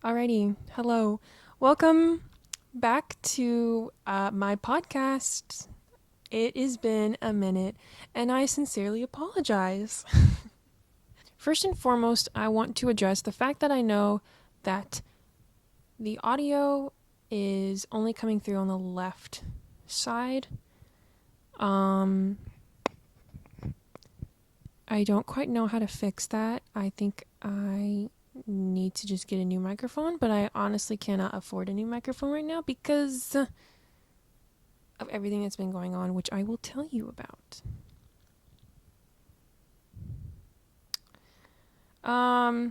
Alrighty, hello. Welcome back to my podcast. It has been a minute, and I sincerely apologize. First and foremost, I want to address the fact that I know that the audio is only coming through on the left side. I don't quite know how to fix that. I think I need to just get a new microphone, but I honestly cannot afford a new microphone right now because of everything that's been going on, which I will tell you about. I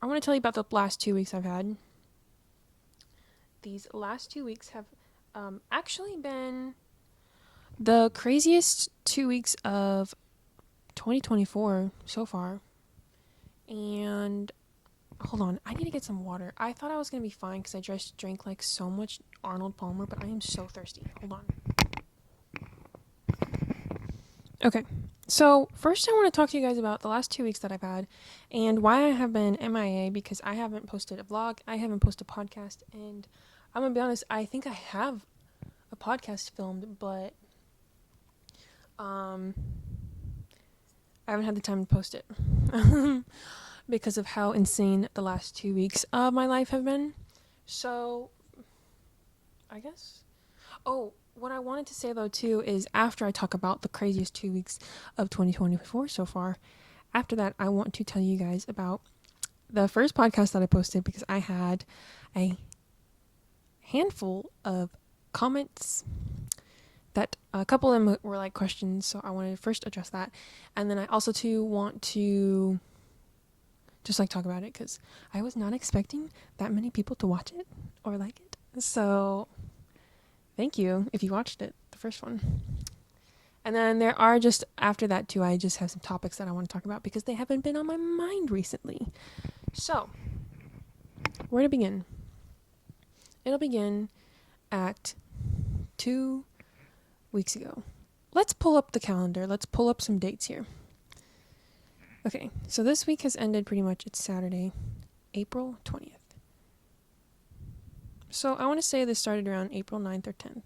want to tell you about the last 2 weeks I've had. These last 2 weeks have actually been the craziest 2 weeks of 2024 so far. And hold on, I need to get some water. I thought I was going to be fine because I just drank like so much Arnold Palmer, but I am so thirsty. Hold on. Okay, so first I want to talk to you guys about the last 2 weeks that I've had and why I have been MIA because I haven't posted a vlog, I haven't posted a podcast, and I'm going to be honest, I think I have a podcast filmed, but I haven't had the time to post it because of how insane the last 2 weeks of my life have been. So, I guess. Oh, what I wanted to say though too is after I talk about the craziest 2 weeks of 2024 so far, after that I want to tell you guys about the first podcast that I posted because I had a handful of comments that a couple of them were like questions, so I wanted to first address that, and then I also too want to just like talk about it because I was not expecting that many people to watch it or like it. So thank you if you watched it, the first one. And then there are just, after that too, I just have some topics that I want to talk about because they haven't been on my mind recently. So, where to begin? It'll begin at 2 weeks ago. Let's pull up the calendar. Let's pull up some dates here. Okay, so this week has ended pretty much. It's Saturday, April 20th. So I want to say this started around April 9th or 10th.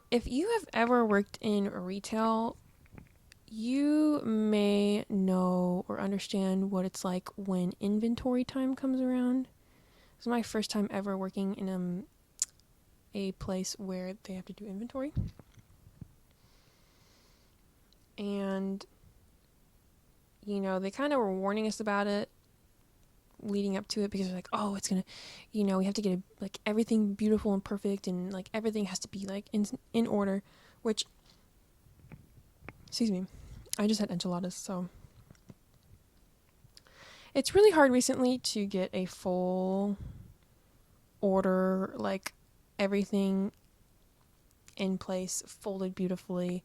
If you have ever worked in retail, you may know or understand what it's like when inventory time comes around. This is my first time ever working in a place where they have to do inventory. And, you know, they kind of were warning us about it leading up to it because they're like, oh, it's gonna, you know, we have to get like everything beautiful and perfect and like everything has to be like in order, which, excuse me, I just had enchiladas, so it's really hard recently to get a full order, like everything in place, folded beautifully.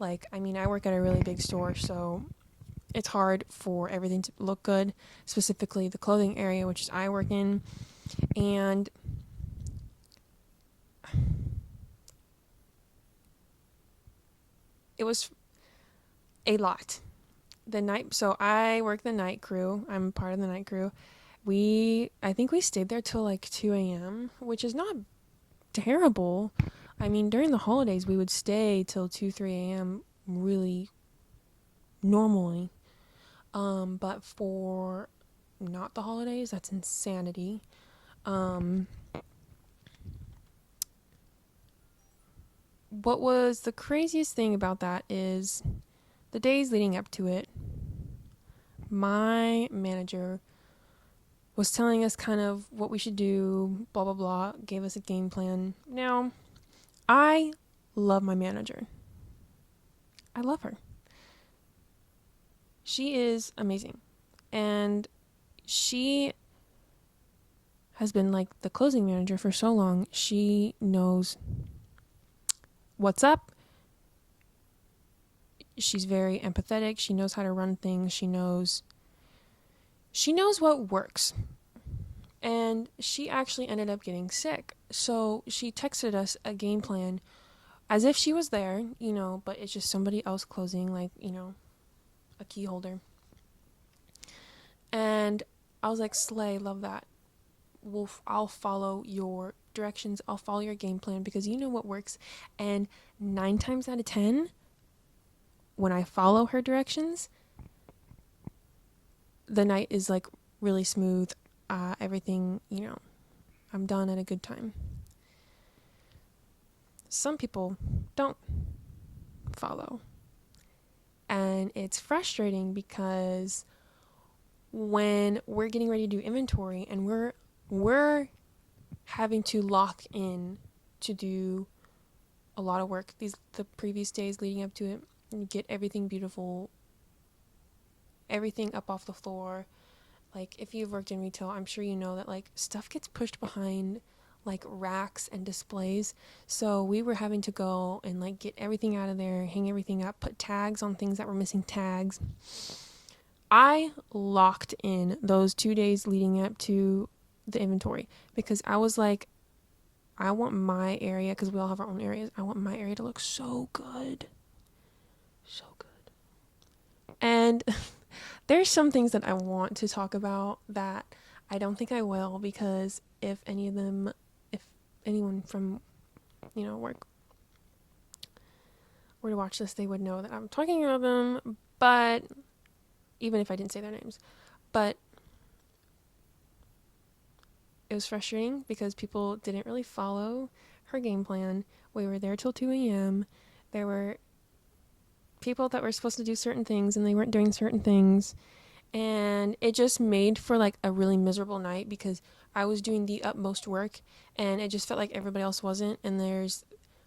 Like, I mean, I work at a really big store, so it's hard for everything to look good, specifically the clothing area, which I work in. And it was a lot. So I work the night crew. I'm part of the night crew. I think we stayed there till like 2 a.m., which is not terrible. I mean, during the holidays, we would stay till 2, 3 a.m. really normally. But for not the holidays, that's insanity. What was the craziest thing about that is the days leading up to it, my manager was telling us kind of what we should do, blah, blah, blah, gave us a game plan. Now, I love my manager. I love her. She is amazing. And she has been like the closing manager for so long. She knows what's up. She's very empathetic. She knows how to run things. She knows what works. And she actually ended up getting sick. So she texted us a game plan as if she was there, you know, but it's just somebody else closing, like, you know, a key holder. I was like, slay, love that. I'll follow your directions. I'll follow your game plan because you know what works. And 9 times out of 10, when I follow her directions, the night is like really smooth. Everything, I'm done at a good time. Some people don't follow. And it's frustrating because when we're getting ready to do inventory and we're having to lock in to do a lot of work the previous days leading up to it, and get everything beautiful, everything up off the floor. Like, if you've worked in retail, I'm sure you know that like stuff gets pushed behind like racks and displays. So we were having to go and like get everything out of there, hang everything up, put tags on things that were missing tags. I locked in those 2 days leading up to the inventory because I was like, I want my area, because we all have our own areas, I want my area to look so good. So good. And there's some things that I want to talk about that I don't think I will, because if anyone from, work were to watch this, they would know that I'm talking about them, but even if I didn't say their names. But it was frustrating because people didn't really follow her game plan. We were there till 2 a.m. There were people that were supposed to do certain things and they weren't doing certain things. And it just made for like a really miserable night because I was doing the utmost work and it just felt like everybody else wasn't. And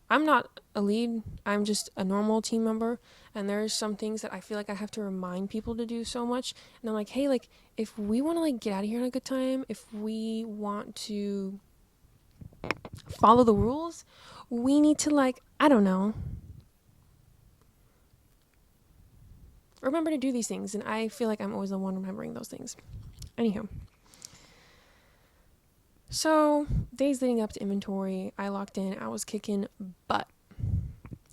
I'm not a lead, I'm just a normal team member, and there's some things that I feel like I have to remind people to do so much. And I'm like, hey, like, if we want to like get out of here in a good time, if we want to follow the rules, we need to, like, I don't know, remember to do these things. And I feel like I'm always the one remembering those things. Anyhow, so days leading up to inventory, I locked in, I was kicking butt.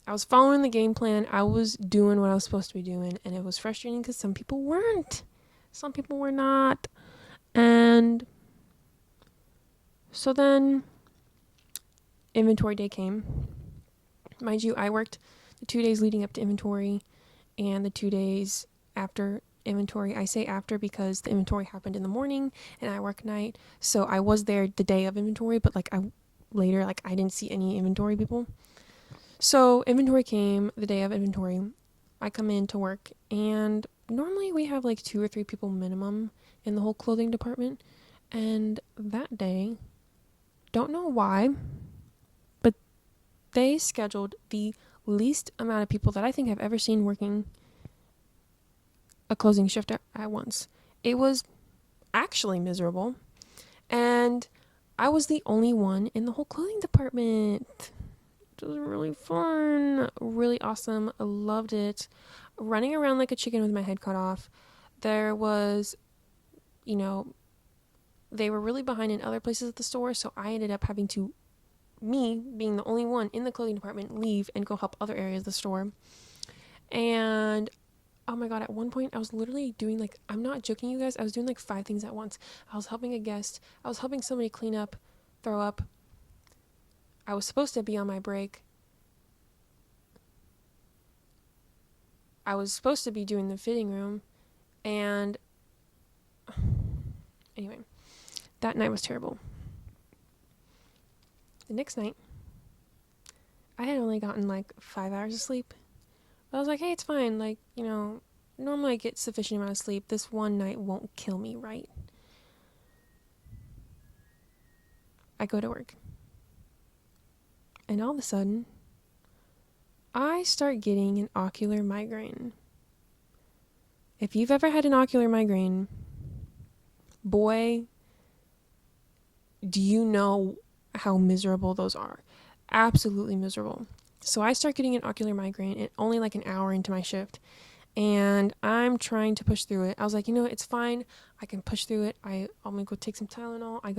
I was following the game plan. I was doing what I was supposed to be doing, and it was frustrating because some people weren't. Some people were not. And so then inventory day came. Mind you, I worked the 2 days leading up to inventory and the 2 days after inventory. I say after because the inventory happened in the morning and I work night. So I was there the day of inventory, but like I didn't see any inventory people. So inventory came the day of inventory. I come in to work, and normally we have like 2 or 3 people minimum in the whole clothing department. And that day, don't know why, but they scheduled the least amount of people that I think I've ever seen working a closing shift at once. It was actually miserable, and I was the only one in the whole clothing department. It was really fun, really awesome. I loved it. Running around like a chicken with my head cut off. There was, they were really behind in other places at the store, so I ended up having to, me being the only one in the clothing department, leave and go help other areas of the store. And oh my god, at one point I was literally doing, like, I'm not joking you guys, I was doing like 5 things at once. I was helping a guest, I was helping somebody clean up, throw up. I was supposed to be on my break. I was supposed to be doing the fitting room. And anyway, that night was terrible. The next night, I had only gotten like 5 hours of sleep. But I was like, hey, it's fine. Like, normally I get sufficient amount of sleep. This one night won't kill me, right? I go to work. And all of a sudden, I start getting an ocular migraine. If you've ever had an ocular migraine, boy, do you know how miserable those are. Absolutely miserable. So I start getting an ocular migraine at only like an hour into my shift. And I'm trying to push through it. I was like, it's fine. I can push through it. I'm going to go take some Tylenol. I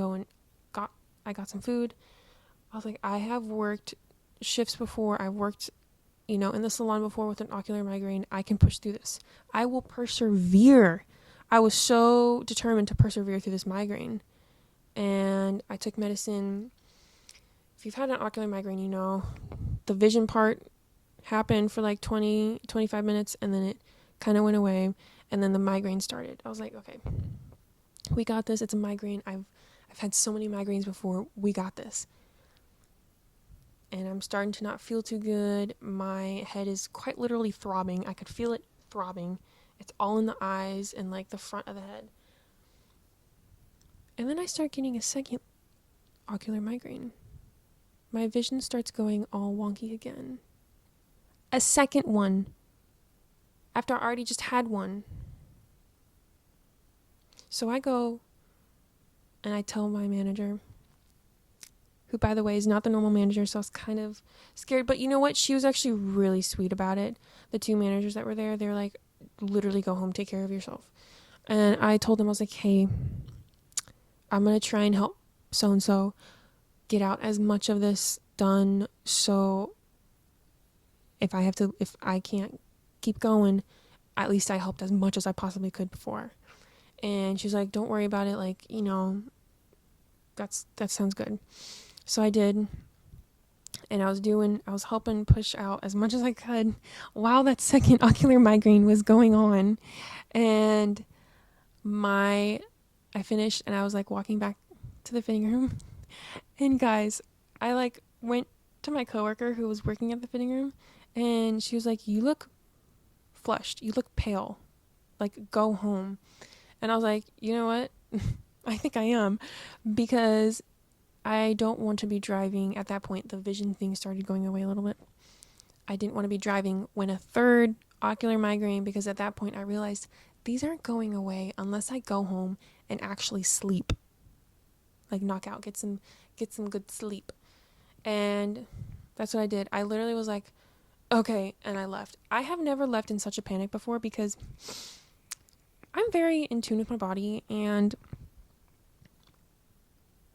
got some food. I was like, I have worked shifts before. I've worked, in the salon before with an ocular migraine. I can push through this. I will persevere. I was so determined to persevere through this migraine. And I took medicine. If you've had an ocular migraine, you know, the vision part happened for like 20, 25 minutes, and then it kind of went away, and then the migraine started. I was like, okay, we got this. It's a migraine. I've had so many migraines before. We got this. And I'm starting to not feel too good. My head is quite literally throbbing. I could feel it throbbing. It's all in the eyes and like the front of the head. And then I start getting a second ocular migraine. My vision starts going all wonky again. A second one. After I already just had one. So I go and I tell my manager, who, by the way, is not the normal manager, so I was kind of scared. But you know what? She was actually really sweet about it. The two managers that were there, they were like, literally go home, take care of yourself. And I told them, I was like, hey, I'm going to try and help so-and-so get out as much of this done, so if I can't keep going, at least I helped as much as I possibly could before. And she's like, don't worry about it. Like, you know, that sounds good. So I did. And I was helping push out as much as I could while that second ocular migraine was going on. And I finished, and I was like walking back to the fitting room. And guys, I like went to my coworker who was working at the fitting room, and she was like, you look flushed. You look pale. Like, go home. And I was like, you know what? I think I am, because I don't want to be driving. At that point, the vision thing started going away a little bit. I didn't want to be driving when a third ocular migraine, because at that point I realized these aren't going away unless I go home and actually sleep. Like, knock out, get some good sleep. And that's what I did. I literally was like, okay, and I left. I have never left in such a panic before, because I'm very in tune with my body, and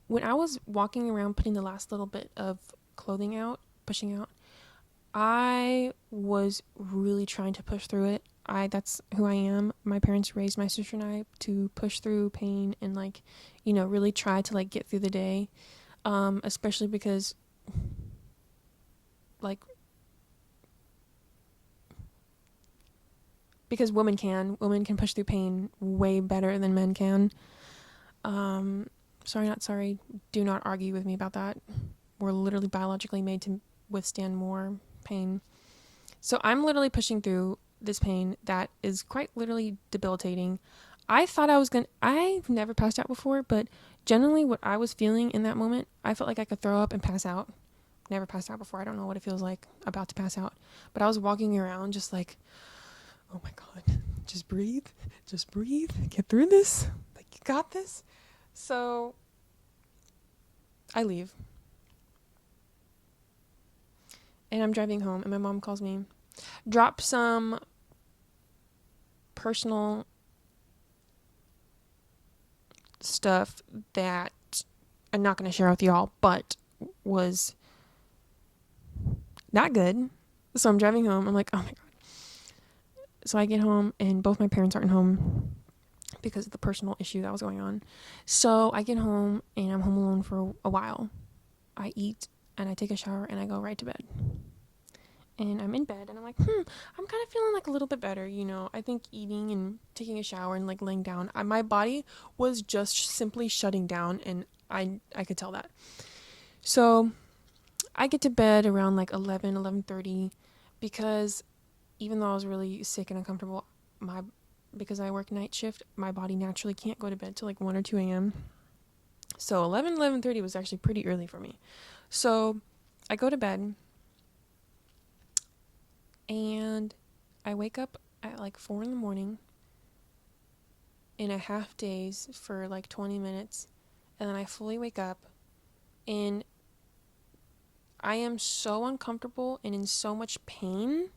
when I was walking around putting the last little bit of clothing out, pushing out, I was really trying to push through it. That's who I am. My parents raised my sister and I to push through pain and, like, you know, really try to like get through the day. Especially because, like, because women can push through pain way better than men can. Sorry, not sorry. Do not argue with me about that. We're literally biologically made to withstand more pain. So I'm literally pushing through this pain that is quite literally debilitating. I've never passed out before, but generally what I was feeling in that moment, I felt like I could throw up and pass out. Never passed out before. I don't know what it feels like about to pass out. But I was walking around just like, oh my God, just breathe, get through this. Like, you got this. So I leave. And I'm driving home, and my mom calls me. Drop some personal stuff that I'm not going to share with y'all, but was not good. So I'm driving home. I'm like, oh my God. So I get home, and both my parents aren't home because of the personal issue that was going on. So I get home, and I'm home alone for a while. I eat, and I take a shower, and I go right to bed. And I'm in bed, and I'm like, I'm kind of feeling like a little bit better, you know. I think eating and taking a shower and like laying down, my body was just simply shutting down, and I could tell that. So I get to bed around like 11:30, because even though I was really sick and uncomfortable, because I work night shift, my body naturally can't go to bed till like 1 or 2 a.m. So 11:30 was actually pretty early for me. So I go to bed, and I wake up at like 4 in the morning in a half daze for like 20 minutes, and then I fully wake up, and I am so uncomfortable and in so much pain.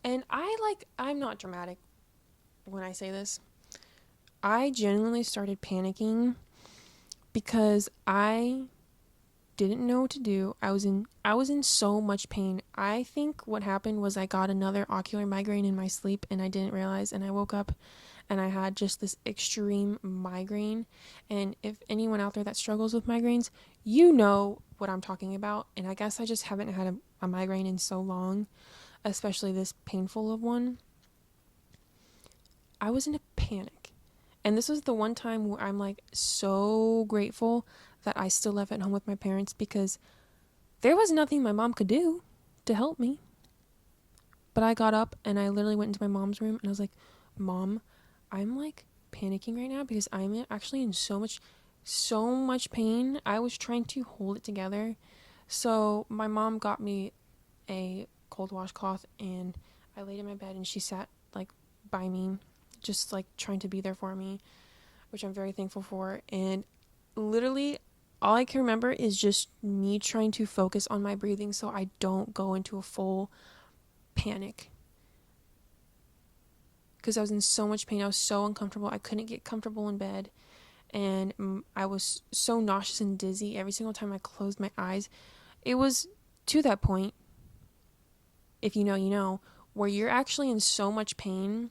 And I'm not dramatic when I say this. I genuinely started panicking because I didn't know what to do. I was in so much pain. I think what happened was I got another ocular migraine in my sleep and I didn't realize, and I woke up and I had just this extreme migraine. And if anyone out there that struggles with migraines, you know what I'm talking about. And I guess I just haven't had a migraine in so long, especially this painful of one. I was in a panic. And this was the one time where I'm like so grateful that I still live at home with my parents, because there was nothing my mom could do to help me. But I got up and I literally went into my mom's room and I was like, Mom, I'm like panicking right now because I'm actually in so much pain. I was trying to hold it together. So my mom got me a cold washcloth and I laid in my bed and she sat like by me, just like trying to be there for me, which I'm very thankful for. And literally all I can remember is just me trying to focus on my breathing so I don't go into a full panic, because I was in so much pain. I was so uncomfortable. I couldn't get comfortable in bed, and I was so nauseous and dizzy every single time I closed my eyes. It was to that point, if you know, you know, where you're actually in so much pain.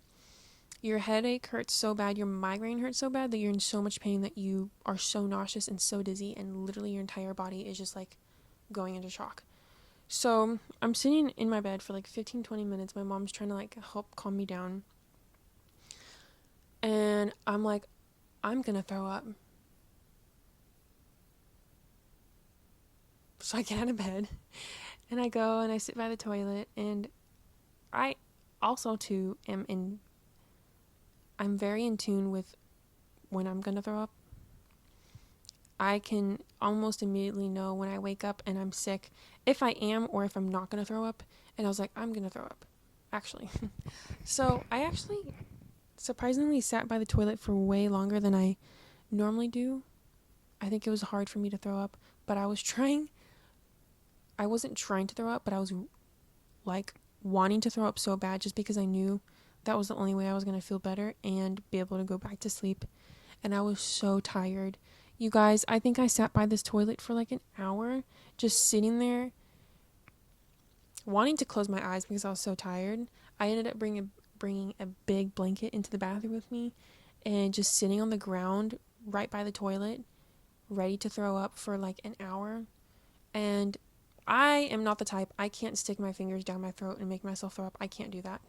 Your headache hurts so bad, your migraine hurts so bad that you're in so much pain that you are so nauseous and so dizzy, and literally your entire body is just like going into shock. So I'm sitting in my bed for like 15-20 minutes. My mom's trying to like help calm me down. And I'm like, I'm gonna throw up. So I get out of bed and I go and I sit by the toilet, and I also too I'm very in tune with when I'm gonna throw up. I can almost immediately know when I wake up and I'm sick, if I am or if I'm not gonna throw up. And I was like, I'm gonna throw up, actually. So I actually surprisingly sat by the toilet for way longer than I normally do. I think it was hard for me to throw up, but I wasn't trying to throw up, but I was like wanting to throw up so bad, just because I knew that was the only way I was going to feel better and be able to go back to sleep. And I was so tired. You guys, I think I sat by this toilet for like an hour, just sitting there wanting to close my eyes because I was so tired. I ended up bringing a big blanket into the bathroom with me and just sitting on the ground right by the toilet, ready to throw up for like an hour. And I am not the type, I can't stick my fingers down my throat and make myself throw up. I can't do that.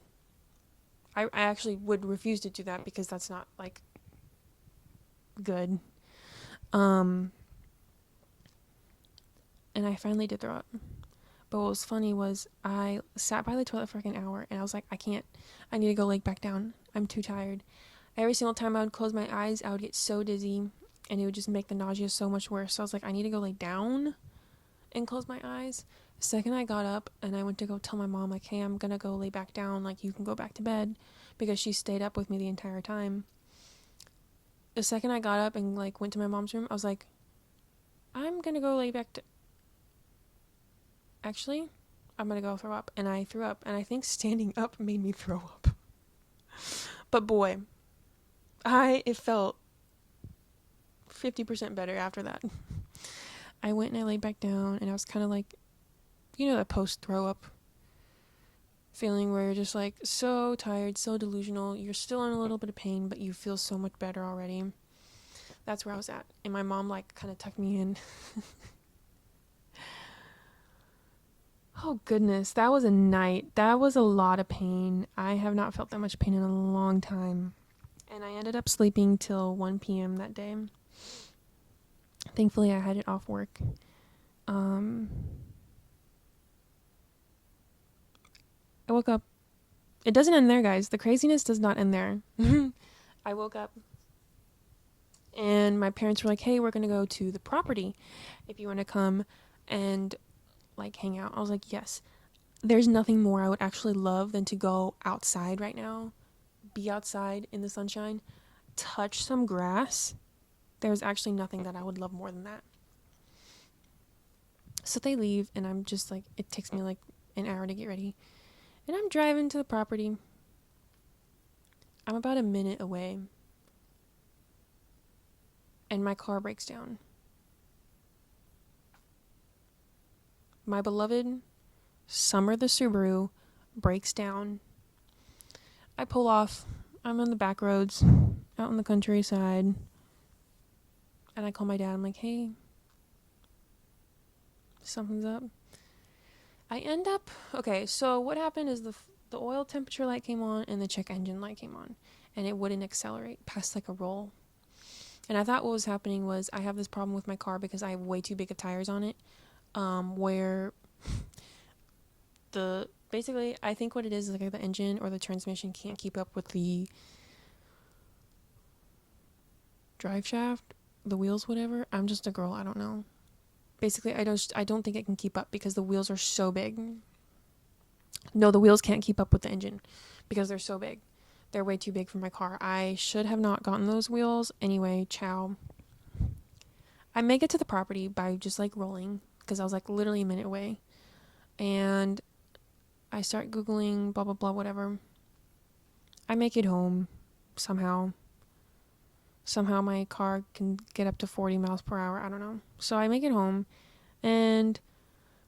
I actually would refuse to do that because that's not like good. And I finally did throw up. But what was funny was I sat by the toilet for like an hour and I was like, I need to go lay back down. I'm too tired. Every single time I would close my eyes, I would get so dizzy and it would just make the nausea so much worse. So I was like, I need to go lay down and close my eyes. The second I got up and I went to go tell my mom, like, hey, I'm gonna go lay back down, like, you can go back to bed, because she stayed up with me the entire time. The second I got up and like went to my mom's room, I was like, I'm gonna go lay back actually, I'm gonna go throw up. And I threw up, and I think standing up made me throw up. But boy, it felt 50% better after that. I went and I laid back down, and I was kind of like, you know, that post throw up feeling where you're just like so tired, so delusional. You're still in a little bit of pain, but you feel so much better already. That's where I was at. And my mom like kind of tucked me in. Oh goodness, that was a night. That was a lot of pain. I have not felt that much pain in a long time. And I ended up sleeping till 1 p.m. that day. Thankfully, I had it off work. I woke up. It doesn't end there, guys. The craziness does not end there. I woke up and my parents were like, hey, we're going to go to the property if you want to come and like hang out. I was like, yes. There's nothing more I would actually love than to go outside right now, be outside in the sunshine, touch some grass. There's actually nothing that I would love more than that. So they leave, and I'm just like, it takes me like an hour to get ready. And I'm driving to the property. I'm about a minute away. And my car breaks down. my beloved Summer the Subaru breaks down. I pull off. I'm on the back roads, out in the countryside. And I call my dad. I'm like, hey, something's up. I end up, okay, so what happened is the oil temperature light came on and the check engine light came on. And it wouldn't accelerate past like a roll. And I thought what was happening was I have this problem with my car because I have way too big of tires on it. Where basically I think what it is like the engine or the transmission can't keep up with the drive shaft, the wheels, whatever. I'm just a girl, I don't know. Basically I don't think it can keep up because the wheels are so big. No, the wheels can't keep up with the engine because they're so big. They're way too big for my car. I should have not gotten those wheels. Anyway, ciao. I make it to the property by just like rolling because I was like literally a minute away. And I start Googling blah, blah, blah, whatever. I make it home somehow. Somehow my car can get up to 40 miles per hour. I don't know. So I make it home and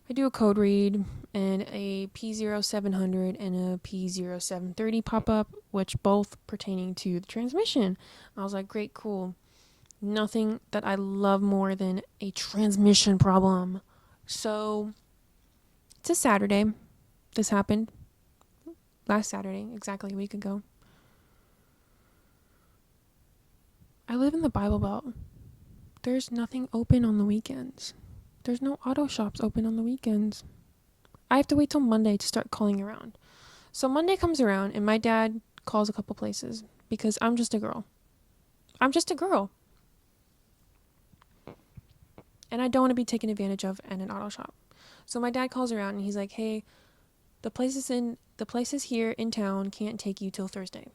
I do a code read and a P0700 and a P0730 pop up, which both pertaining to the transmission. I was like, great, cool. Nothing that I love more than a transmission problem. So it's a Saturday. This happened last Saturday, exactly a week ago. I live in the Bible Belt. There's nothing open on the weekends. There's no auto shops open on the weekends. I have to wait till Monday to start calling around. So Monday comes around and my dad calls a couple places because I'm just a girl. I'm just a girl. And I don't want to be taken advantage of at an auto shop. So my dad calls around and he's like, hey, the places here in town can't take you till Thursday.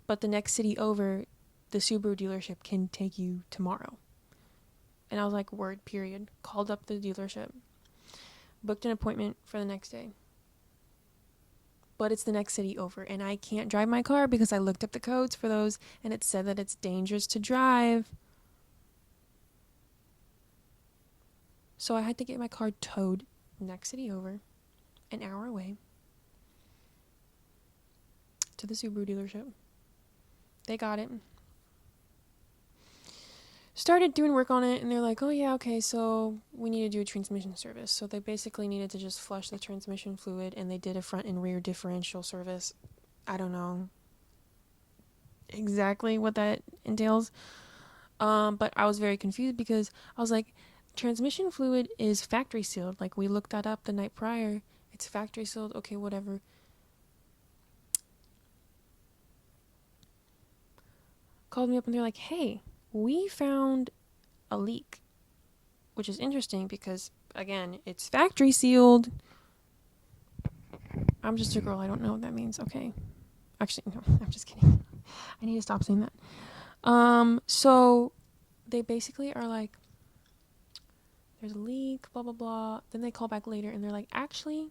But the next city over, the Subaru dealership can take you tomorrow. And I was like, word, period. Called up the dealership. Booked an appointment for the next day. But it's the next city over. And I can't drive my car because I looked up the codes for those. And it said that it's dangerous to drive. So I had to get my car towed next city over. An hour away. To the Subaru dealership. They got it. Started doing work on it and they're like, oh yeah, okay, so we need to do a transmission service. So they basically needed to just flush the transmission fluid and they did a front and rear differential service. I don't know exactly what that entails. But I was very confused because I was like, transmission fluid is factory sealed. Like we looked that up the night prior. It's factory sealed. Okay, whatever. Called me up and they're like, hey, we found a leak, which is interesting because, again, it's factory sealed. I'm just a girl. I don't know what that means. Okay. Actually, no, I'm just kidding. I need to stop saying that. So they basically are like, there's a leak, blah, blah, blah. Then they call back later and they're like, actually,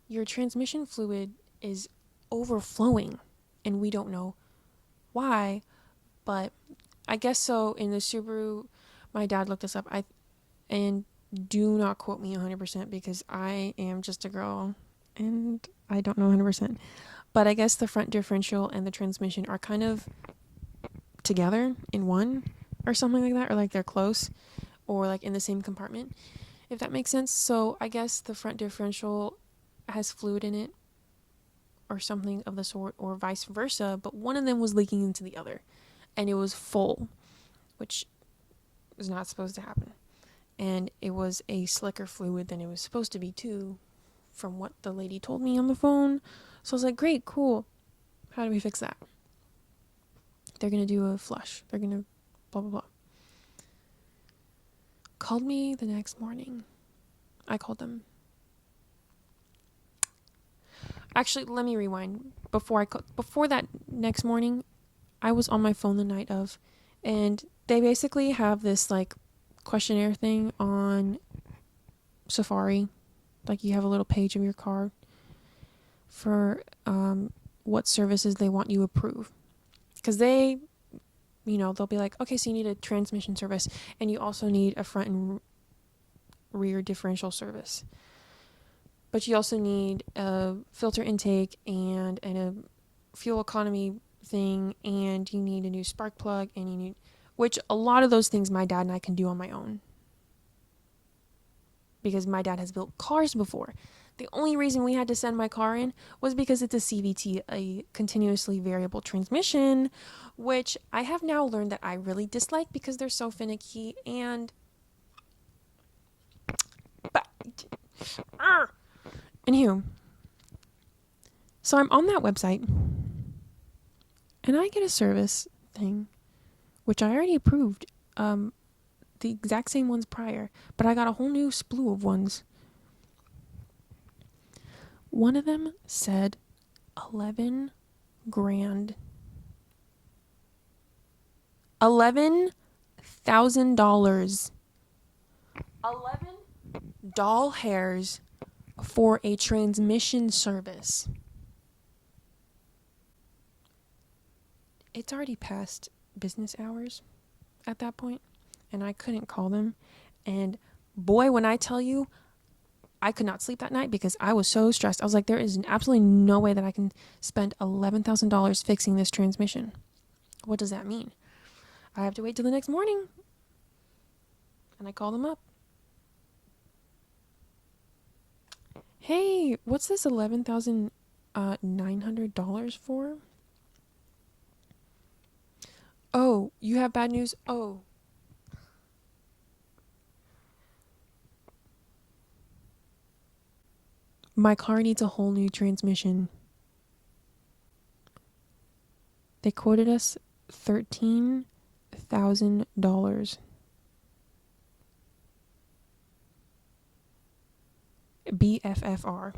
your transmission fluid is overflowing and we don't know why, but I guess so. In the Subaru, my dad looked this up. And do not quote me 100% because I am just a girl and I don't know 100%. But I guess the front differential and the transmission are kind of together in one or something like that, or like they're close or like in the same compartment, if that makes sense. So I guess the front differential has fluid in it or something of the sort, or vice versa, but one of them was leaking into the other and it was full, which is not supposed to happen. And it was a slicker fluid than it was supposed to be too, from what the lady told me on the phone. So I was like, great, cool. How do we fix that? They're going to do a flush. They're going to blah, blah, blah. Called me the next morning. I called them. Actually, let me rewind. Before that next morning, I was on my phone the night of, and they basically have this like questionnaire thing on Safari. Like you have a little page of your car for what services they want you to approve. Because they they'll be like, okay, so you need a transmission service, and you also need a front and rear differential service. But you also need a filter intake and a fuel economy thing, and you need a new spark plug, and you need, which a lot of those things my dad and I can do on my own. Because my dad has built cars before. The only reason we had to send my car in was because it's a CVT, a continuously variable transmission, which I have now learned that I really dislike because they're so finicky and... Anywho, so I'm on that website, and I get a service thing, which I already approved, the exact same ones prior, but I got a whole new slew of ones. One of them said 11 grand. $11,000. 11 doll hairs for a transmission service. It's already past business hours at that point, and I couldn't call them. And boy, when I tell you, I could not sleep that night because I was so stressed. I was like, there is absolutely no way that I can spend $11,000 fixing this transmission. What does that mean? I have to wait till the next morning. And I call them up. Hey, what's this $11,900 for? Oh, you have bad news? Oh. My car needs a whole new transmission. They quoted us $13,000. BFFR.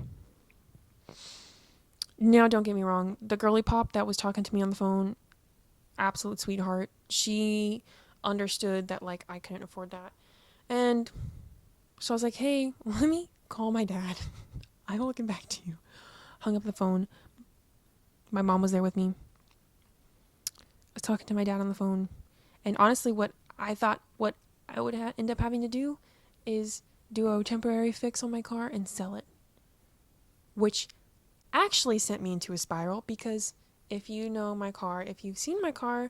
Now, don't get me wrong. The girly pop that was talking to me on the phone, absolute sweetheart. She understood that, like, I couldn't afford that. And so I was like, hey, let me call my dad. I will get back to you. Hung up the phone. My mom was there with me. I was talking to my dad on the phone. And honestly, what I would end up having to do is do a temporary fix on my car and sell it. Which actually sent me into a spiral because if you know my car, if you've seen my car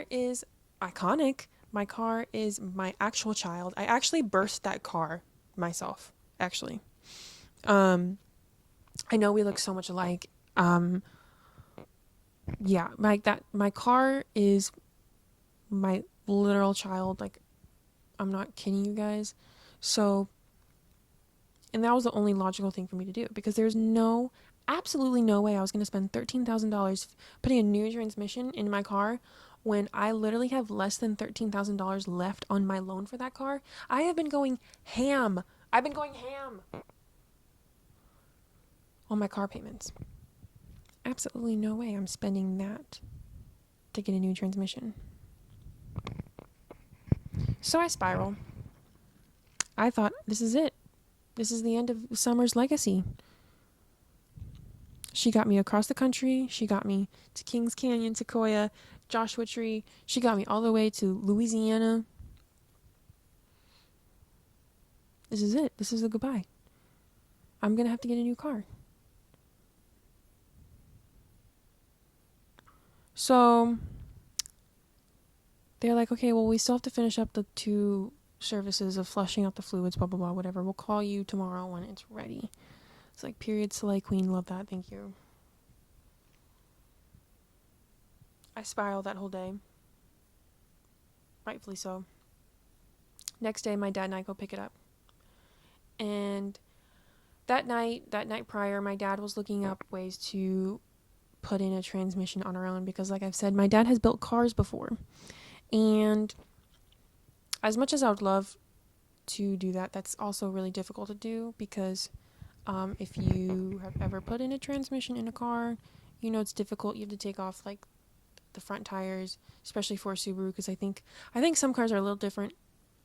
is iconic. My car is my actual child. I actually birthed that car myself, actually. I know we look so much alike. Yeah, my car is my literal child. Like, I'm not kidding you guys. So, and that was the only logical thing for me to do because there's absolutely no way I was going to spend $13,000 putting a new transmission in my car when I literally have less than $13,000 left on my loan for that car. I have been going ham. I've been going ham on my car payments. Absolutely no way I'm spending that to get a new transmission. So I spiral. I thought, this is it. This is the end of Summer's legacy. She got me across the country. She got me to Kings Canyon, Sequoia, Joshua Tree. She got me all the way to Louisiana. This is it. This is the goodbye. I'm going to have to get a new car. So they're like, okay, well, we still have to finish up the 2 services of flushing out the fluids, blah, blah, blah, whatever. We'll call you tomorrow when it's ready. It's like, period, Soleil Queen. Love that. Thank you. I spiraled that whole day. Rightfully so. Next day, my dad and I go pick it up. And that night prior, my dad was looking up ways to put in a transmission on our own because, like I've said, my dad has built cars before. And as much as I would love to do that, that's also really difficult to do because if you have ever put in a transmission in a car, you know it's difficult. You have to take off like the front tires, especially for a Subaru, because I think some cars are a little different.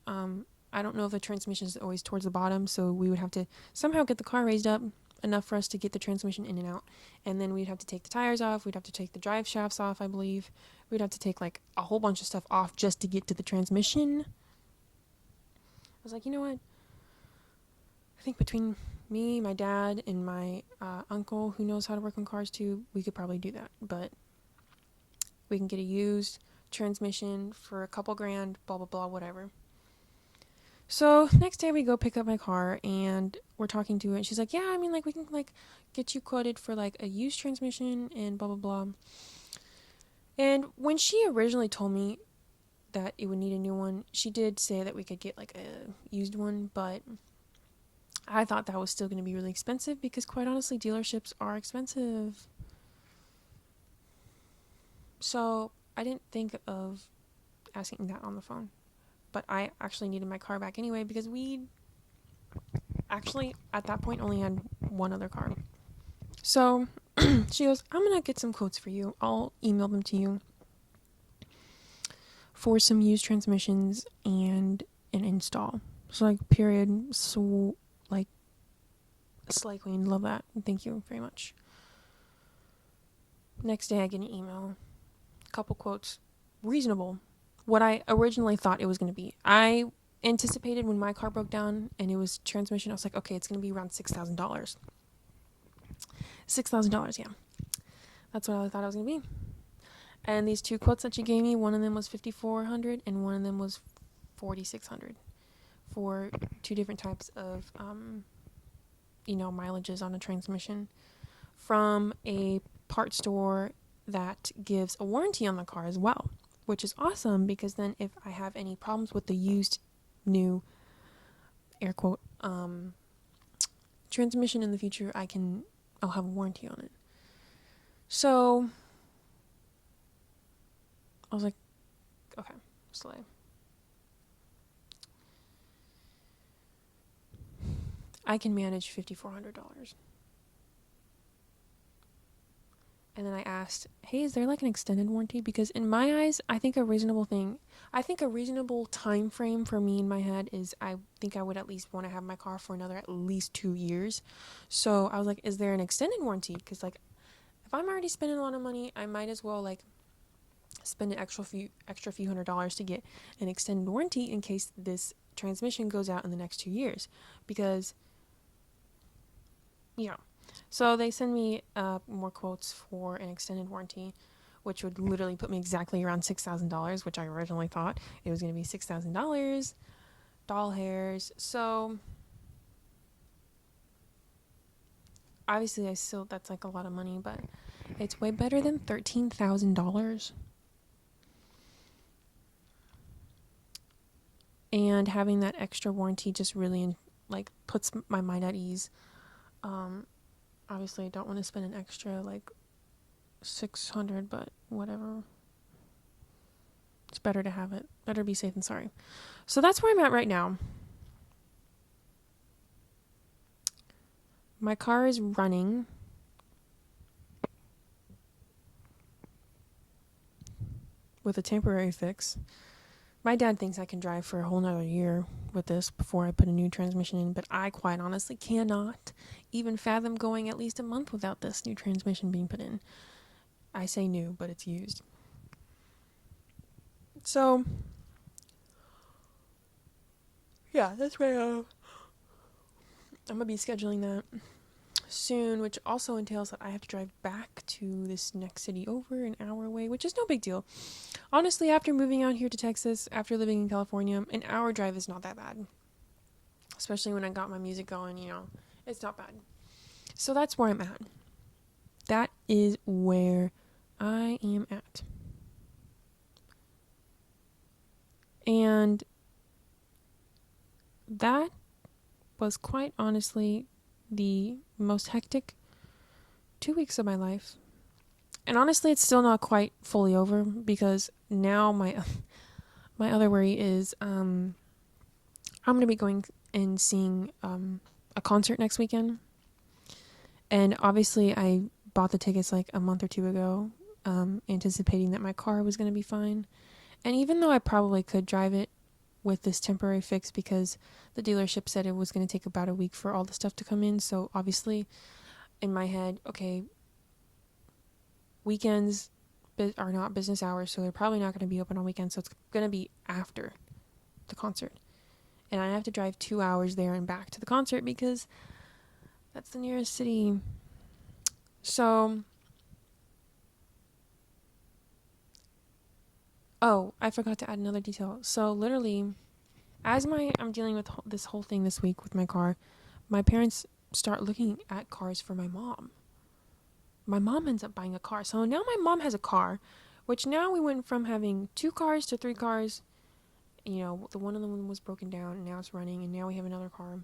I don't know if the transmission is always towards the bottom, so we would have to somehow get the car raised up. enough for us to get the transmission in and out. And then we'd have to take the tires off. We'd have to take the drive shafts off, I believe. We'd have to take like a whole bunch of stuff off just to get to the transmission. I was like, you know what? I think between me, my dad, and my uncle, who knows how to work on cars too, we could probably do that. But we can get a used transmission for a couple grand, blah, blah, blah, whatever. So next day we go pick up my car and we're talking to it. And she's like, yeah, I mean, like, we can like get you quoted for like a used transmission and blah, blah, blah. And when she originally told me that it would need a new one, she did say that we could get like a used one, but I thought that was still going to be really expensive because quite honestly, dealerships are expensive. So I didn't think of asking that on the phone. But I actually needed my car back anyway because we actually at that point only had one other car. So she goes, I'm going to get some quotes for you. I'll email them to you for some used transmissions and an install. So like period. So like Slay Queen, love that. Thank you very much. Next day I get an email. Couple quotes. Reasonable. What I originally thought it was going to be. I anticipated when my car broke down and it was transmission, I was like, okay, it's going to be around $6,000. $6,000, yeah. That's what I thought it was going to be. And these two quotes that she gave me, one of them was $5,400 and one of them was $4,600 for two different types of, mileages on a transmission from a part store that gives a warranty on the car as well. Which is awesome because then if I have any problems with the used new air quote transmission in the future, I'll have a warranty on it. So I was like, okay, slay. I can manage $5,400. And then I asked, hey, is there like an extended warranty? Because in my eyes, I think a reasonable time frame for me in my head is I think I would at least want to have my car for another at least 2 years. So I was like, is there an extended warranty? Because like, if I'm already spending a lot of money, I might as well like spend an extra few $100s to get an extended warranty in case this transmission goes out in the next 2 years. Because, yeah. So they send me more quotes for an extended warranty, which would literally put me exactly around $6,000, which I originally thought it was going to be $6,000. Doll hairs. So obviously that's like a lot of money, but it's way better than $13,000. And having that extra warranty just really like puts my mind at ease. Obviously, I don't want to spend an extra, like, $600, but whatever. It's better to have it. Better be safe than sorry. So that's where I'm at right now. My car is running. With a temporary fix. My dad thinks I can drive for a whole nother year with this before I put a new transmission in, but I quite honestly cannot even fathom going at least a month without this new transmission being put in. I say new, but it's used. So, yeah, that's where I'm going to be scheduling that soon, which also entails that I have to drive back to this next city over an hour away, which is no big deal. Honestly, after moving out here to Texas, after living in California, an hour drive is not that bad. Especially when I got my music going, it's not bad. So that's where I'm at. That is where I am at. And that was quite honestly the most hectic 2 weeks of my life. And honestly, it's still not quite fully over because now my other worry is I'm going to be going and seeing a concert next weekend. And obviously I bought the tickets like a month or two ago, anticipating that my car was going to be fine. And even though I probably could drive it with this temporary fix because the dealership said it was going to take about a week for all the stuff to come in. So obviously in my head, okay, weekends are not business hours, so they're probably not going to be open on weekends. So it's going to be after the concert. And I have to drive 2 hours there and back to the concert because that's the nearest city. So, oh, I forgot to add another detail. So literally, as I'm dealing with this whole thing this week with my car, my parents start looking at cars for my mom. My mom ends up buying a car. So now my mom has a car, which now we went from having 2 cars to 3 cars. You know, the one of them was broken down and now it's running, and now we have another car.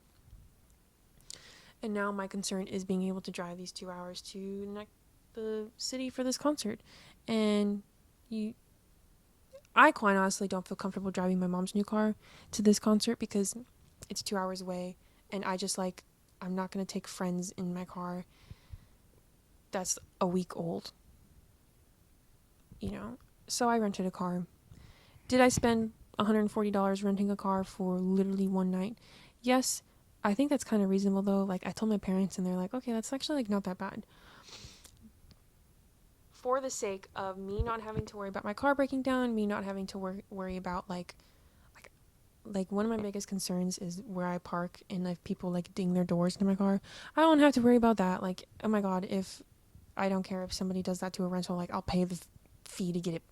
And now my concern is being able to drive these 2 hours to the city for this concert. And I quite honestly don't feel comfortable driving my mom's new car to this concert because it's 2 hours away. And I'm not going to take friends in my car that's a week old. You know? So I rented a car. Did I spend $140 renting a car for literally one night? Yes. I think that's kind of reasonable though. Like, I told my parents and they're like, okay, that's actually not that bad. For the sake of me not having to worry about my car breaking down, me not having to worry about like one of my biggest concerns is where I park, and if people ding their doors into my car, I don't have to worry about that. Like, oh my god, if I don't care if somebody does that to a rental, I'll pay the fee to get it,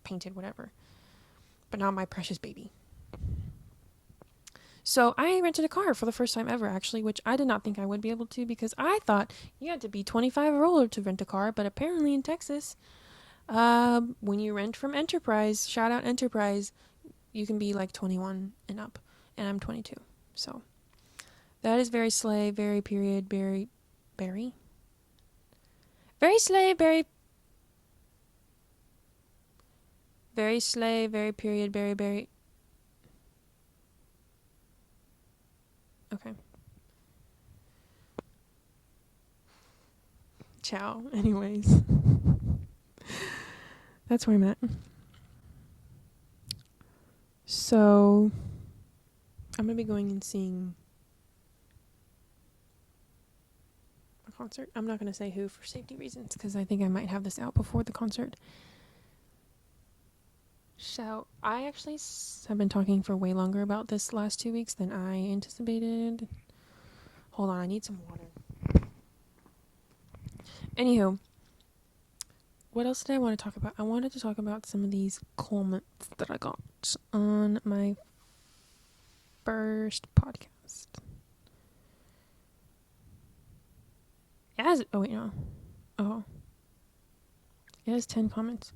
painted, whatever. But not my precious baby. So I rented a car for the first time ever, actually, which I did not think I would be able to because I thought you had to be 25 or older to rent a car. But apparently in Texas, when you rent from Enterprise, shout out Enterprise, you can be 21 and up. And I'm 22. So that is very slay, very period, very slay, very slay, very period, very. Okay. Ciao. Anyways. That's where I'm at. So, I'm going to be going and seeing a concert. I'm not going to say who for safety reasons because I think I might have this out before the concert. So, I actually have been talking for way longer about this last 2 weeks than I anticipated. Hold on, I need some water. Anywho, what else did I want to talk about? I wanted to talk about some of these comments that I got on my first podcast. It has, oh wait, no. Oh. It has 10 comments.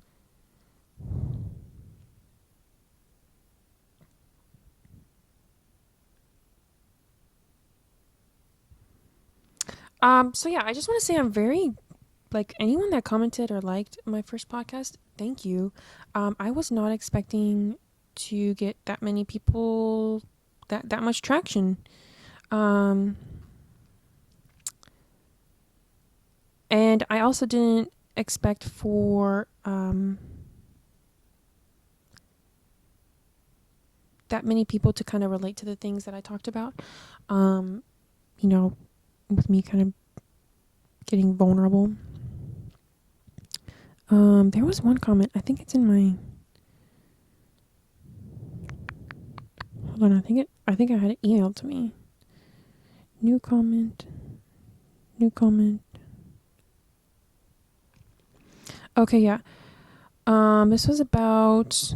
So yeah, I just want to say I'm very, anyone that commented or liked my first podcast, thank you. I was not expecting to get that many people, that much traction. And I also didn't expect for, that many people to kind of relate to the things that I talked about. With me kind of getting vulnerable. There was one comment. I think it's in my. Hold on. I think I had it emailed to me. New comment. Okay, yeah. This was about.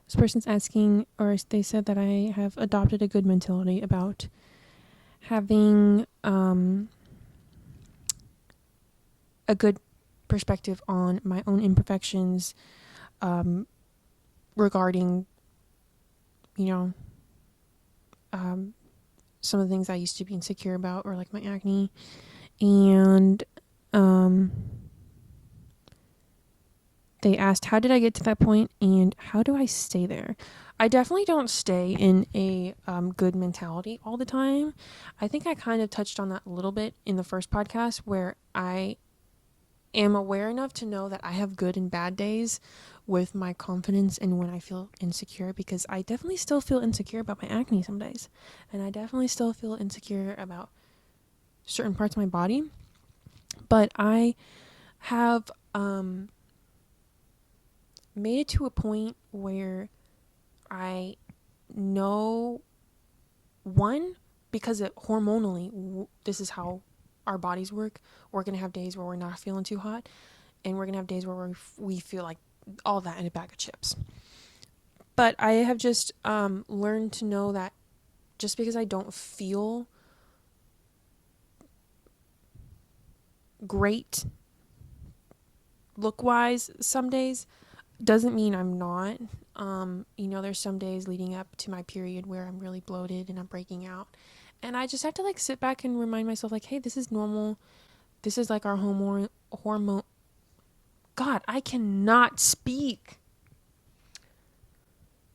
This person's asking, or they said that I have adopted a good mentality about having a good perspective on my own imperfections regarding, some of the things I used to be insecure about, or my acne. And they asked, how did I get to that point and how do I stay there? I definitely don't stay in a good mentality all the time. I think I kind of touched on that a little bit in the first podcast, where I am aware enough to know that I have good and bad days with my confidence and when I feel insecure, because I definitely still feel insecure about my acne some days. And I definitely still feel insecure about certain parts of my body. But I have made it to a point where I know, one, because hormonally, this is how our bodies work. We're going to have days where we're not feeling too hot, and we're going to have days where we feel like all that in a bag of chips. But I have just learned to know that just because I don't feel great look-wise some days, doesn't mean I'm not. There's some days leading up to my period where I'm really bloated and I'm breaking out. And I just have to sit back and remind myself, hey, this is normal. This is our hormone. God, I cannot speak.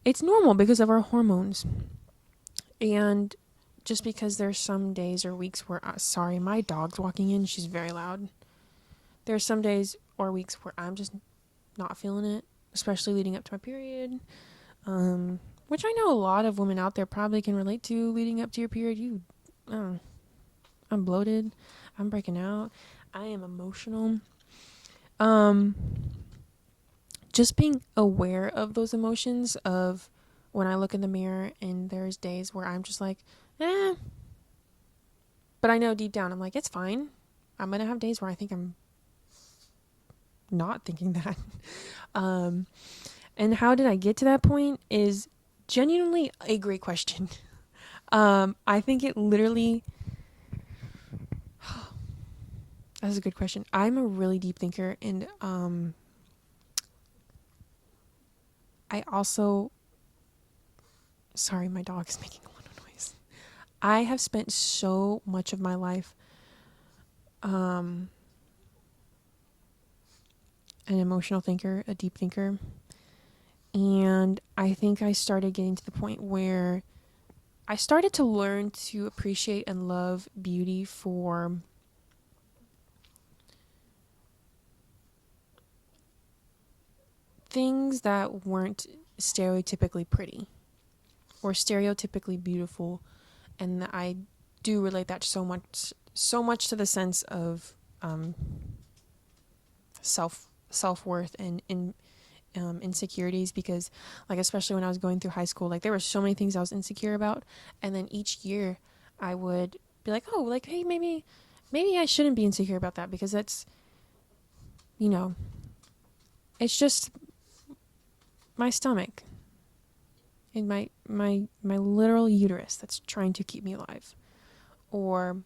It's normal because of our hormones. And just because there's some days or weeks where, sorry, my dog's walking in. She's very loud. There's some days or weeks where I'm just not feeling it, especially leading up to my period. Which I know a lot of women out there probably can relate to. Leading up to your period, I'm bloated, I'm breaking out, I am emotional. Just being aware of those emotions, of when I look in the mirror and there's days where I'm just but I know deep down I'm it's fine. I'm gonna have days where I think I'm not thinking that. And how did I get to that point is genuinely a great question. I think it literally, that's a good question. I'm a really deep thinker, and I also, sorry, my dog is making a lot of noise. I have spent so much of my life an emotional thinker, a deep thinker. And I think I started getting to the point where I started to learn to appreciate and love beauty for things that weren't stereotypically pretty or stereotypically beautiful. And I do relate that so much to the sense of self-worth and insecurities, because especially when I was going through high school, there were so many things I was insecure about, and then each year I would be hey, maybe I shouldn't be insecure about that, because that's, it's just my stomach and my literal uterus that's trying to keep me alive. Or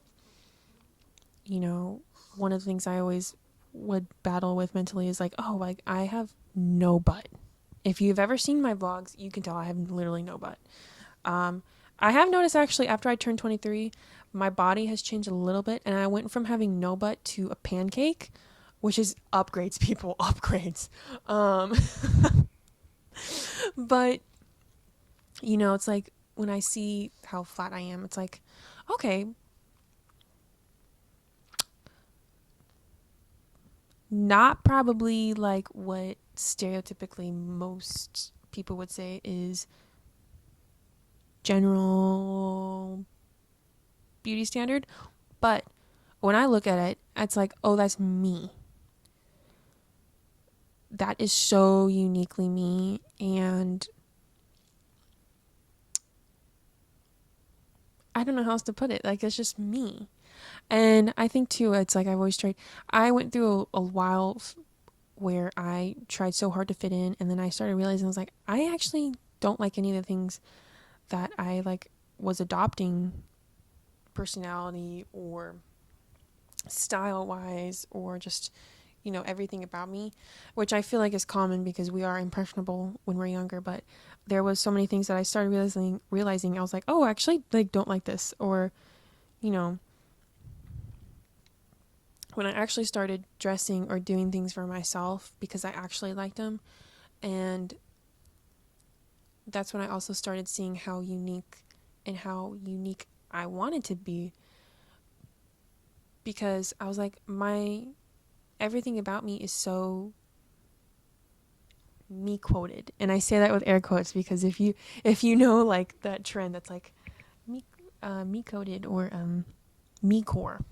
one of the things I always would battle with mentally is I have no butt. If you've ever seen my vlogs, you can tell I have literally no butt. I have noticed, actually, after I turned 23, my body has changed a little bit, and I went from having no butt to a pancake, which is upgrades, people, upgrades. But, it's when I see how flat I am, it's okay, not probably what stereotypically most people would say is general beauty standard, but when I look at it, it's oh, that's me. That is so uniquely me, and I don't know how else to put it. It's just me. And I think too, it's I've always tried. I went through a while where I tried so hard to fit in, and then I started realizing I was I actually don't like any of the things that I was adopting, personality or style wise, or just everything about me, which I feel is common because we are impressionable when we're younger. But there was so many things that I started realizing I was oh, I actually don't like this. Or when I actually started dressing or doing things for myself because I actually liked them, and that's when I also started seeing how unique I wanted to be, because I was like, my everything about me is so me quoted. And I say that with air quotes because if you know like that trend that's like me coded or me core,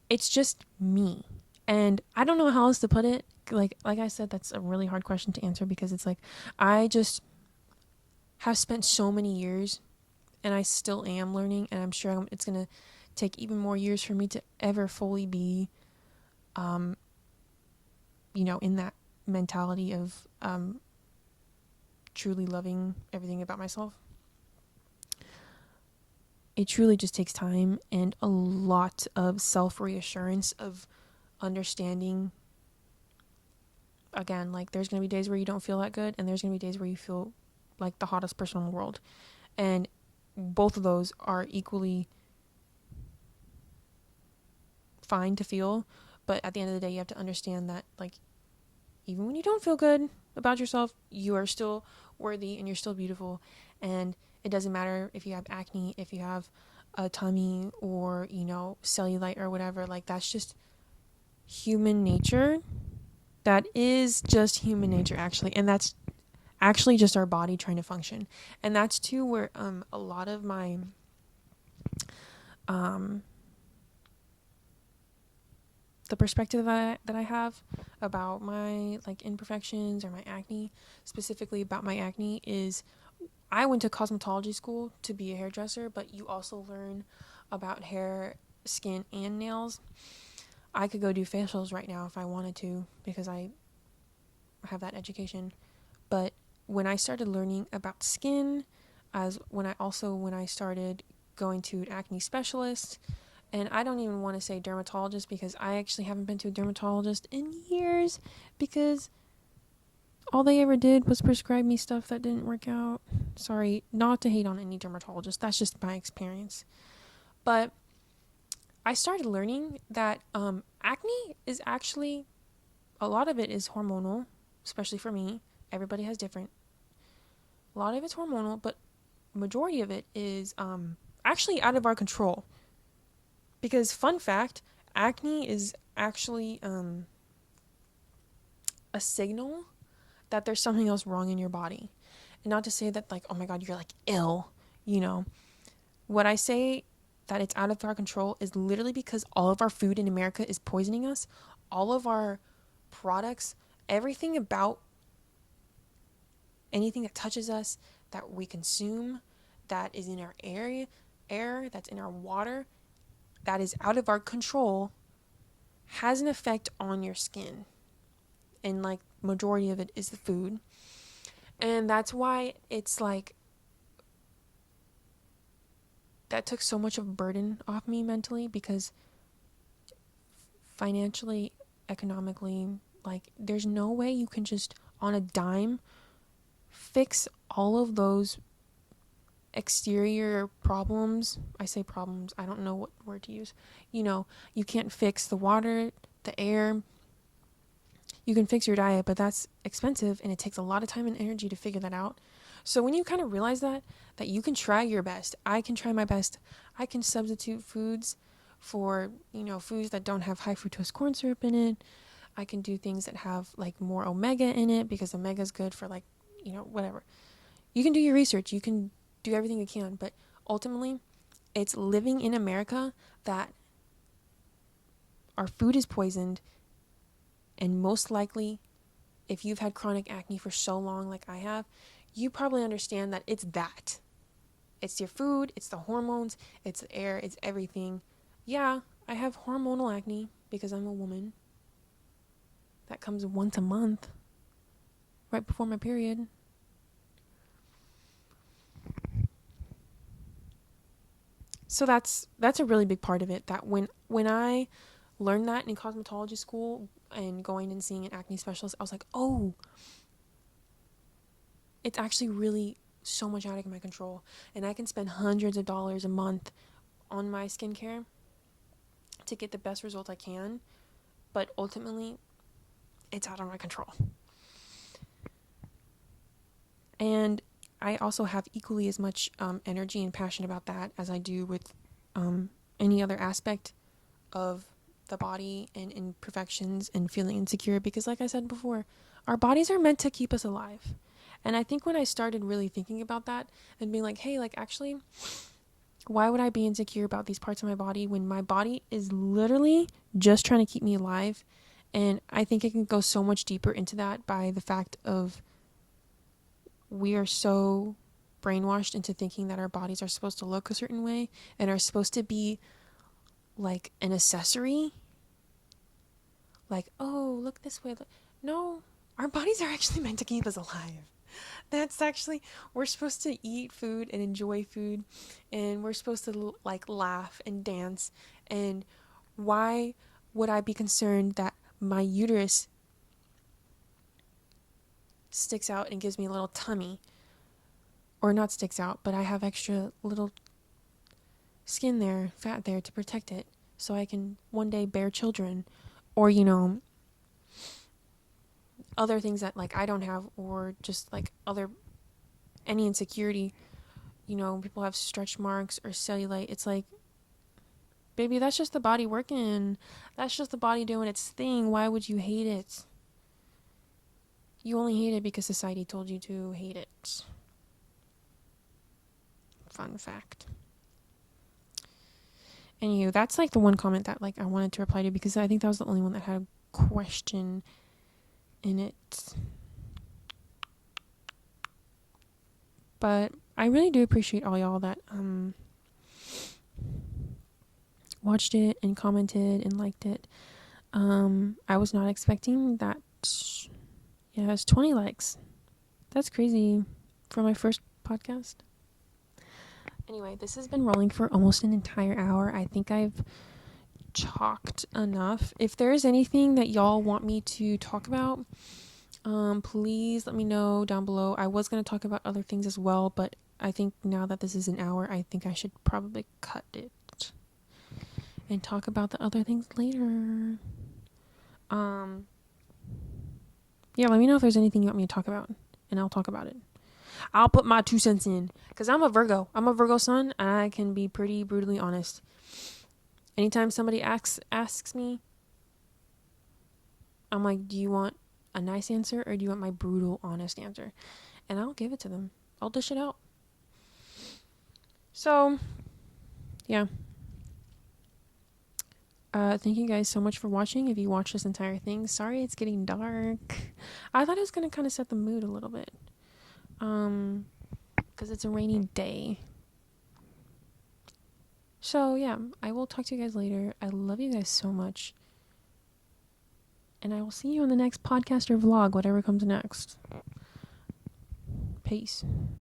it's just me. And I don't know how else to put it. Like I said, that's a really hard question to answer because it's like I just have spent so many years and I still am learning, and I'm sure it's going to take even more years for me to ever fully be in that mentality of truly loving everything about myself. It truly just takes time and a lot of self-reassurance of understanding. Again, like there's going to be days where you don't feel that good, and there's going to be days where you feel like the hottest person in the world. And both of those are equally fine to feel, but at the end of the day, you have to understand that like even when you don't feel good about yourself, you are still worthy and you're still beautiful. And it doesn't matter if you have acne, if you have a tummy, or cellulite or whatever. Like that's just human nature. That is just human nature, actually. And that's actually just our body trying to function. And that's too where a lot of my the perspective that I have about my like imperfections or my acne, specifically about my acne, is I went to cosmetology school to be a hairdresser, but you also learn about hair, skin, and nails. I could go do facials right now if I wanted to because I have that education. But when I started learning about skin, when I started going to an acne specialist, and I don't even want to say dermatologist because I actually haven't been to a dermatologist in years because all they ever did was prescribe me stuff that didn't work out. Sorry, not to hate on any dermatologist. That's just my experience. But I started learning that acne is actually, a lot of it is hormonal, especially for me. Everybody has different. A lot of it's hormonal, but majority of it is actually out of our control. Because fun fact, acne is actually a signal that there's something else wrong in your body. And not to say that like, oh my God, you're like ill, What I say that it's out of our control is literally because all of our food in America is poisoning us. All of our products, everything about anything that touches us, that we consume, that is in our air, that's in our water, that is out of our control, has an effect on your skin. And like majority of it is the food. And that's why it's like that took so much of a burden off me mentally, because financially, economically, like there's no way you can just on a dime fix all of those exterior problems. I say problems, I don't know what word to use. You can't fix the water, the air. You can fix your diet, but that's expensive and it takes a lot of time and energy to figure that out. So when you kind of realize that you can try your best, I can try my best. I can substitute foods for, foods that don't have high fructose corn syrup in it. I can do things that have like more omega in it because omega is good for like, whatever. You can do your research. You can do everything you can, but ultimately it's living in America that our food is poisoned, and most likely if you've had chronic acne for so long like I have, you probably understand that it's that. It's your food, it's the hormones, it's the air, it's everything. Yeah, I have hormonal acne because I'm a woman. That comes once a month, right before my period. So that's a really big part of it, that when I learned that in cosmetology school and going and seeing an acne specialist, I was like, oh, it's actually really so much out of my control, and I can spend hundreds of dollars a month on my skincare to get the best result I can, but ultimately it's out of my control. And I also have equally as much energy and passion about that as I do with any other aspect of the body and imperfections and feeling insecure, because like I said before, our bodies are meant to keep us alive. And I think when I started really thinking about that and being like, hey, like actually, why would I be insecure about these parts of my body when my body is literally just trying to keep me alive? And I think it can go so much deeper into that by the fact of we are so brainwashed into thinking that our bodies are supposed to look a certain way and are supposed to be like an accessory. Like, oh, look this way. No, our bodies are actually meant to keep us alive. That's actually, we're supposed to eat food and enjoy food, and we're supposed to like laugh and dance. And why would I be concerned that my uterus sticks out and gives me a little tummy? Or not sticks out, but I have extra little skin there, fat there to protect it so I can one day bear children. Or, other things that like I don't have, or just like other any insecurity. People have stretch marks or cellulite. It's like, baby, that's just the body working. That's just the body doing its thing. Why would you hate it? You only hate it because society told you to hate it. Fun fact. Anywho, that's like the one comment that like I wanted to reply to, because I think that was the only one that had a question in it. But I really do appreciate all y'all that watched it and commented and liked it. I was not expecting that. Yeah, it was 20 likes. That's crazy for my first podcast. Anyway, this has been rolling for almost an entire hour. I think I've talked enough. If there is anything that y'all want me to talk about, please let me know down below. I was going to talk about other things as well, but I think now that this is an hour, I think I should probably cut it and talk about the other things later. Yeah, let me know if there's anything you want me to talk about, and I'll talk about it. I'll put my 2 cents in, because I'm a Virgo. I'm a Virgo sun, and I can be pretty brutally honest. Anytime somebody asks me, I'm like, do you want a nice answer, or do you want my brutal, honest answer? And I'll give it to them. I'll dish it out. So, yeah. Thank you guys so much for watching. If you watched this entire thing, sorry it's getting dark. I thought it was gonna kind of set the mood a little bit. Because it's a rainy day. So, yeah, I will talk to you guys later. I love you guys so much. And I will see you on the next podcast or vlog, whatever comes next. Peace.